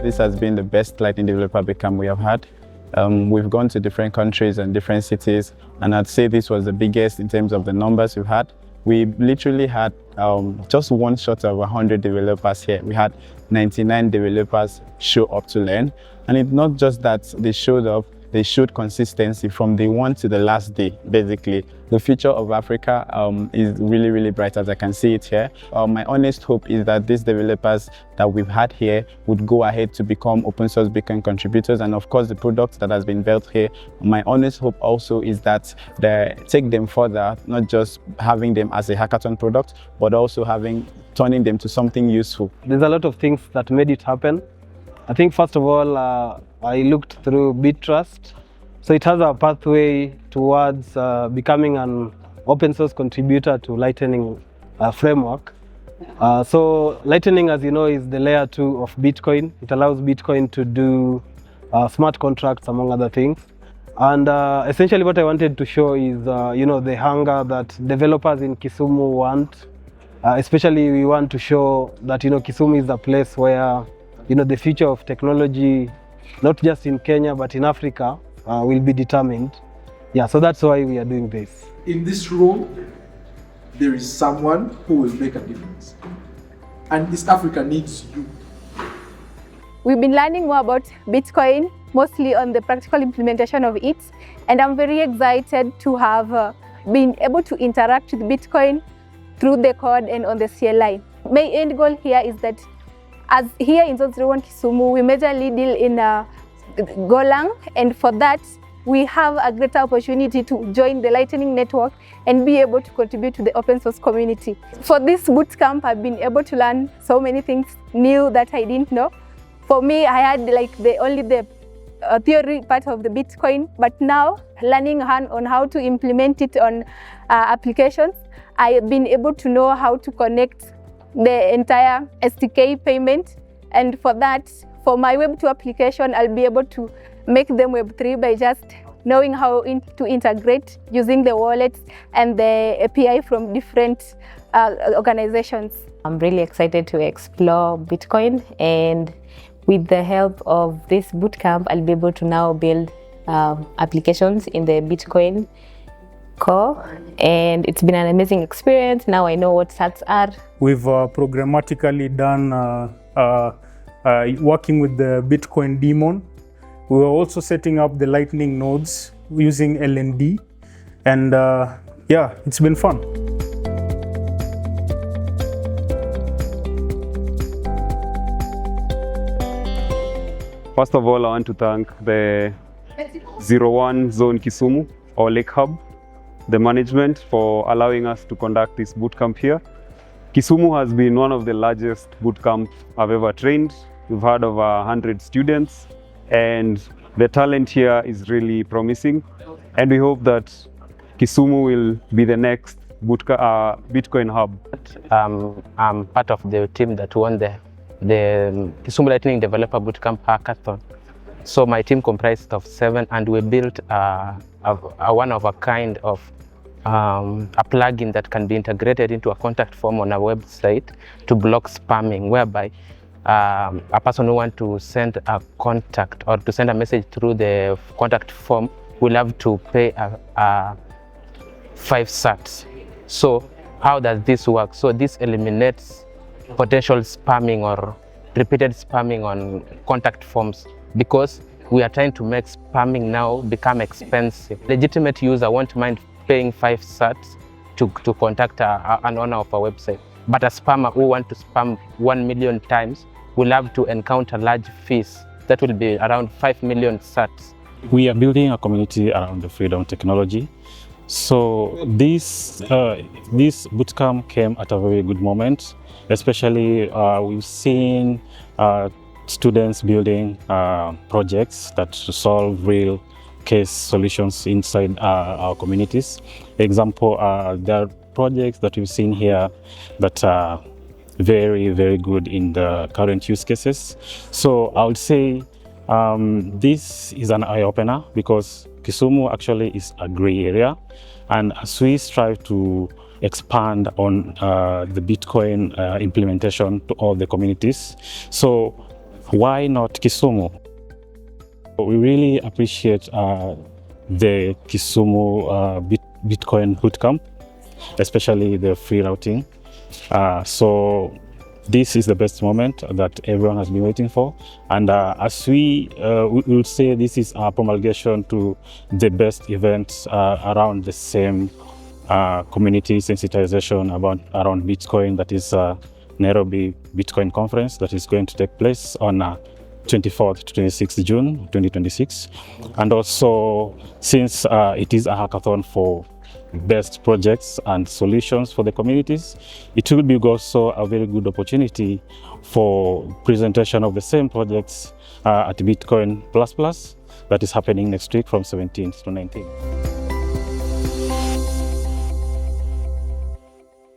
this has been the best Lightning Developer Bootcamp we have had. We've gone to different countries and different cities, and I'd say this was the biggest in terms of the numbers we've had. We literally had just one shot of 100 developers here. We had 99 developers show up to learn. And it's not just that they showed up, they showed consistency from day one to the last day, basically. The future of Africa is really, really bright, as I can see it here. My honest hope is that these developers that we've had here would go ahead to become open source Bootcamp contributors. And of course, the product that has been built here, my honest hope also is that they take them further, not just having them as a hackathon product, but also turning them to something useful. There's a lot of things that made it happen. I think first of all, I looked through BitTrust. So it has a pathway towards becoming an open source contributor to Lightning framework. So Lightning, as you know, is the layer 2 of Bitcoin. It allows Bitcoin to do smart contracts, among other things. And essentially what I wanted to show is, the hunger that developers in Kisumu want. Especially we want to show that, Kisumu is a place where, the future of technology, not just in Kenya, but in Africa, will be determined. Yeah, so that's why we are doing this. In this room, there is someone who will make a difference. And East Africa needs you. We've been learning more about Bitcoin, mostly on the practical implementation of it. And I'm very excited to have been able to interact with Bitcoin through the code and on the CLI. My end goal here is that as here in Zone 01 Kisumu, we majorly deal in Golang, and for that, we have a greater opportunity to join the Lightning Network and be able to contribute to the open source community. For this bootcamp, I've been able to learn so many things new that I didn't know. For me, I had only the theory part of the Bitcoin, but now learning on how to implement it on applications, I have been able to know how to connect the entire SDK payment, and for that, for my Web 2 application, I'll be able to make them Web 3 by just knowing how to integrate using the wallets and the API from different organizations. I'm really excited to explore Bitcoin, and with the help of this bootcamp, I'll be able to now build applications in the Bitcoin core, and it's been an amazing experience. Now I know what sats are. We've programmatically done working with the Bitcoin daemon. We were also setting up the Lightning nodes using LND, and yeah, it's been fun. First of all, I want to thank the 01 Zone Kisumu, or Lake Hub, the management, for allowing us to conduct this bootcamp here. Kisumu has been one of the largest bootcamps I've ever trained. We've had over 100 students, and the talent here is really promising. And we hope that Kisumu will be the next Bitcoin hub. I'm part of the team that won the Kisumu Lightning Developer Bootcamp hackathon. So my team comprised of 7, and we built a one-of-a-kind of a plugin that can be integrated into a contact form on our website to block spamming, whereby a person who wants to send a contact or to send a message through the contact form will have to pay 5 sats. So how does this work? So this eliminates potential spamming or repeated spamming on contact forms, because we are trying to make spamming now become expensive. Legitimate user won't mind paying 5 sats to contact an owner of a website. But a spammer who wants to spam 1 million times will have to encounter large fees. That will be around 5 million sats. We are building a community around the freedom technology. So this bootcamp came at a very good moment. Especially we've seen students building projects that solve real case solutions inside our communities. Example, there are projects that we've seen here that are very, very good in the current use cases. So I would say this is an eye-opener, because Kisumu actually is a gray area. And as we strive to expand on the Bitcoin implementation to all the communities, so why not Kisumu? We really appreciate the Kisumu Bitcoin Bootcamp, especially the free routing. So this is the best moment that everyone has been waiting for. And as we would say, this is our promulgation to the best events around the same community sensitization around Bitcoin, that is Nairobi Bitcoin Conference that is going to take place on 24th to 26th June 2026. And also, since it is a hackathon for best projects and solutions for the communities, it will be also a very good opportunity for presentation of the same projects at Bitcoin++ that is happening next week from 17th to 19th.